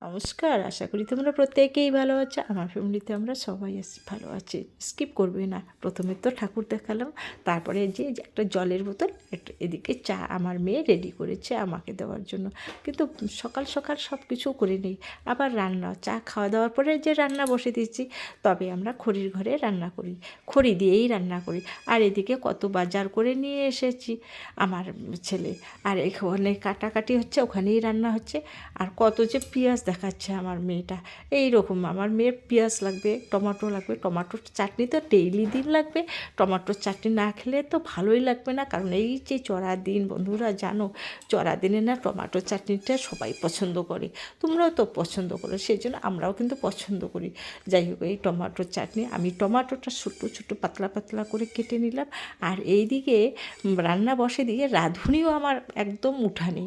নমস্কার, আশা করি তোমরা প্রত্যেকেই ভালো আছো। আমার ফ্যামিলিতে আমরা সবাই ভালো আছি। স্কিপ করবে না। প্রথমে তো ঠাকুর দেখালাম, তারপরে যে একটা জলের বোতল, এদিকে চা আমার মেয়ে রেডি করেছে আমাকে দেওয়ার জন্য। কিন্তু সকাল সকাল সব কিছু করে নিই, আবার রান্না, চা খাওয়া দাওয়ার পরে যে রান্না বসে দিচ্ছি। তবে আমরা খড়ির ঘরে রান্না করি, খড়ি দিয়েই রান্না করি। আর এদিকে কত বাজার করে নিয়ে এসেছি আমার ছেলে, আর এখানে কাটাকাটি হচ্ছে, ওখানেই রান্না হচ্ছে। আর কত যে পেঁয়াজ দেখাচ্ছে আমার মেয়েটা, এই রকম আমার মেয়ের পেঁয়াজ লাগবে, টমেটো লাগবে, টমেটোর চাটনি তো ডেইলি দিন লাগবে। টমেটোর চাটনি না খেলে তো ভালোই লাগবে না, কারণ এই যে চড়া দিন, বন্ধুরা জানো, চড়া দিনে না টমেটোর চাটনিটা সবাই পছন্দ করে, তোমরাও তো পছন্দ করো, সেই জন্য আমরাও কিন্তু পছন্দ করি। যাই হোক, এই টমেটোর চাটনি আমি টমেটোটা ছোটো ছোটো পাতলা পাতলা করে কেটে নিলাম। আর এই দিকে রান্না বসে দিয়ে রাঁধুনিও আমার একদম উঠানি,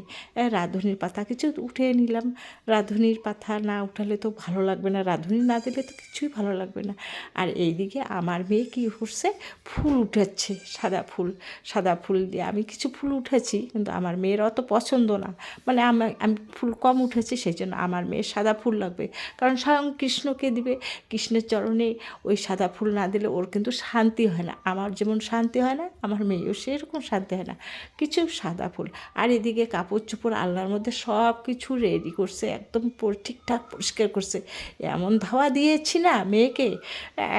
রাঁধুনির পাতা কিছু উঠে নিলাম। রাঁধুনির পাতা না উঠালে তো ভালো লাগবে না, রাঁধুনি না দিলে তো কিছুই ভালো লাগবে না। আর এইদিকে আমার মেয়ে কী করছে, ফুল উঠাচ্ছে, সাদা ফুল। সাদা ফুল দিয়ে আমি কিছু ফুল উঠেছি, কিন্তু আমার মেয়ের অত পছন্দ না, মানে আমি ফুল কম উঠেছি, সেই জন্য আমার মেয়ের সাদা ফুল লাগবে। কারণ স্বয়ং কৃষ্ণকে দিবে, কৃষ্ণের চরণে ওই সাদা ফুল না দিলে ওর কিন্তু শান্তি হয় না। আমার যেমন শান্তি হয় না, আমার মেয়েও সেরকম শান্তি হয় না, কিছু সাদা ফুল। আর এদিকে কাপড় চোপড় আলনার মধ্যে সব কিছু রেডি করছে, একদম ঠিকঠাক পরিষ্কার করছে। এমন ধাওয়া দিয়েছি না মেয়েকে,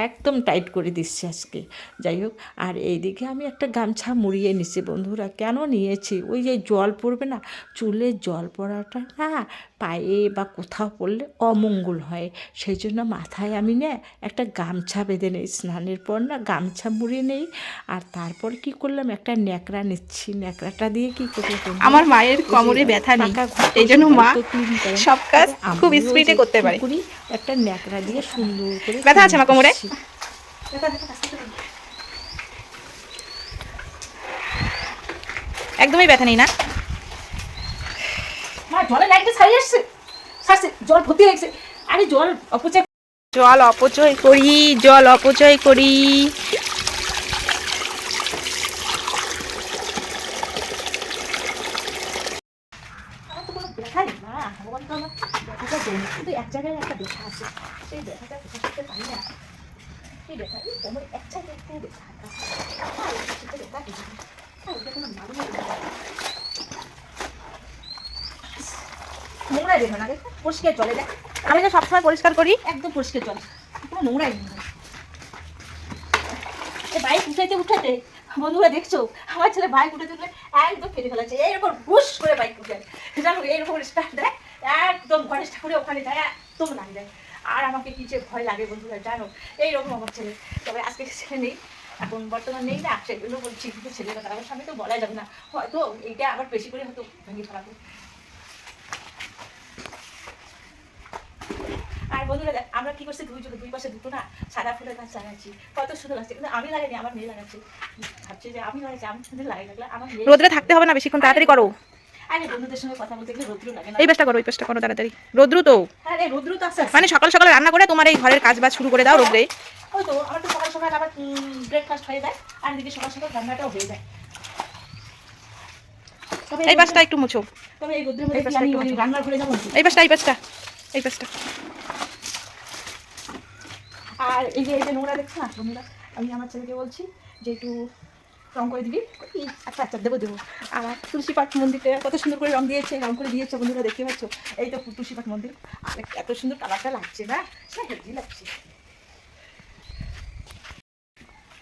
একদম টাইট করে দিচ্ছে আজকে। যাই হোক, আর এইদিকে আমি একটা গামছা মুড়িয়ে নিচ্ছি বন্ধুরা। কেন নিয়েছি, ওই যে জল পড়বে না, চুলে জল পড়াটা না পায়ে বা কোথাও পড়লে অমঙ্গল হয়, সেই জন্য মাথায় আমি না একটা গামছা বেঁধে নেই, স্নানের পর না গামছা মুড়িয়ে নেই। আর তারপর কি করলাম, একটা ন্যাকড়া নিচ্ছি, ন্যাকড়াটা দিয়ে কি করবো, আমার মায়ের কোমরে ব্যথা নেই, এই জন্য মা সব কাজ খুব স্পিডে করতে পারে। একটা ন্যাকড়া দিয়ে সুন্দর করে ব্যথা আছে মা কোমরে? একদমই ব্যথা নেই না? মা জলে লাগতে ছাড়ি আসছে, জল ভর্তি হয়ে গেছে। আরে জল অপচয়, জল অপচয় করি, জল অপচয় করি। আমার তো কোনো ব্যথা নেই না, ভগবান তো আমার ব্যথাটা দেয় না, কিন্তু এক জায়গায় একটা ব্যথা আছে, সেই ব্যথাটা কোথা করতে পারি না। সেই ব্যথা কোমর এক জায়গায় একটু ব্যথা, ব্যথা কিছু কোনো মালুম নোংরাই বের হয় না, দেখ পরিষ্কার জলে দেখ, আমি তো সবসময় পরিষ্কার করি, একদম পরিষ্কার জল, কোনো নোংরাই নেই। এই বাইক উঠাইতে উঠাতে বন্ধুরা দেখছো, আমার ছেলে বাইক উঠে তুলে একদম ফেটে ফেলাচ্ছে, এইরকম হুশ করে বাইক উঠে জানো, এইরকম স্টার্ট দেয়, একদম গণেশ ঠাকুরে ওখানে যায়, একদম না যায়। আর আমাকে কি যে ভয় লাগে বন্ধুরা জানো, এইরকম আমার ছেলে। তবে আজকে ছেলে নেই, এখন বর্তমান নেই না, সেগুলো বলছি, কিন্তু ছেলেটা তার আমার সামনে তো বলা যাবে না, হয়তো এইটা আবার বেশি করে হয়তো ভেঙে ফেলাবো। আর বন্ধুরা আমরা কি করছি, দুই পাশে দুটো না সাদা ফুলের গাছ লাগাচ্ছি, কত সুন্দর লাগছে, কিন্তু আমি লাগাইনি, আমার মেয়ে লাগাচ্ছে। ভাবছি যে আমি লাগাচ্ছি, আমি সুন্দর লাগাই লাগলে আমার মেয়ে। রোদ্রে থাকতে হবে না বেশিক্ষণ, তাড়াতাড়ি করো। আরে বন্ধুদের সঙ্গে কথা বলতে গেলে রোদ্রু লাগে না। এই পাশটা করো, ওই পাশটা করো তাড়াতাড়ি। রোদ্রু তো, হ্যাঁ রে, রোদ্রু তো আছে, মানে সকাল সকাল রান্না করে তোমার এই ঘরের কাজ বাজ শুরু করে দাও রোদ্রে। ওই তো আমার তো সকাল সকাল আবার ব্রেকফাস্ট হয়ে যায়, আর এদিকে সকাল সকাল রান্নাটাও হয়ে যায়। এই পাশটা একটু মুছো, তবে এই রোদ্রের মধ্যে আমি ওই রান্নার ঘরে যাবো। এই পাশটা, এই পাশটা, এই পাশটা। আর এই যে নোংরা দেখছো না বন্ধুরা, আমি আমার ছেলেকে বলছি যে একটু রং করে দিবি, আচ্ছা আচ্ছা দেবো দেবো। আর তুলসী পাঠ মন্দিরটা কত সুন্দর করে রং দিয়েছে, রং করে দিয়েছে বন্ধুরা, দেখতে পাচ্ছ, এই তো তুলসী পাঠ মন্দির, আর এত সুন্দর কালারটা লাগছে না, সে হেভি লাগছে।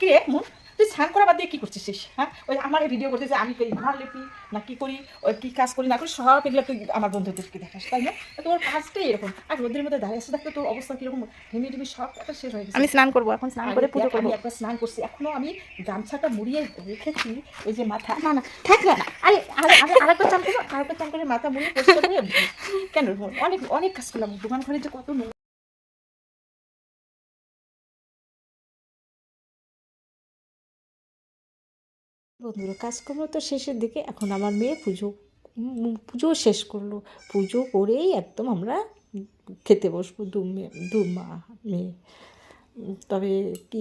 কি রে মন, তুই স্নান করা বাদ দিয়ে কী করছিস? হ্যাঁ, ওই আমার এই ভিডিও করতেছে, আমি ঘর লেপি না কি করি, ওই কী কাজ করি না করি, সব এগুলো তুই আমার বন্ধুদেরকে দেখাস, তাই না? তোর কাজটাই এরকম, আর রোদের মধ্যে দাঁড়িয়ে আসতে থাকতে তোর অবস্থা কীরকম, হেমি টেমি সব একটা শেষ হয়ে গেছে। আমি স্নান করবো এখন, স্নান করে পুজো করবো। আমি একবার স্নান করছি, এখনো আমি গামছাটা মুড়িয়ে রেখেছি, ওই যে মাথা, না না থাক না, আরে আরেকবার চান করবো, আরেকবার চান করে মাথা মুড়িয়ে পরিষ্কার করে কেন, অনেক অনেক কাজ করলাম, দোকান ঘরে যে কত বন্ধুরা। কাজকর্ম তো শেষের দিকে, এখন আমার মেয়ে পুজো শেষ করলো, পুজো করেই একদম আমরা খেতে বসবো, দু মা মেয়ে। তবে কি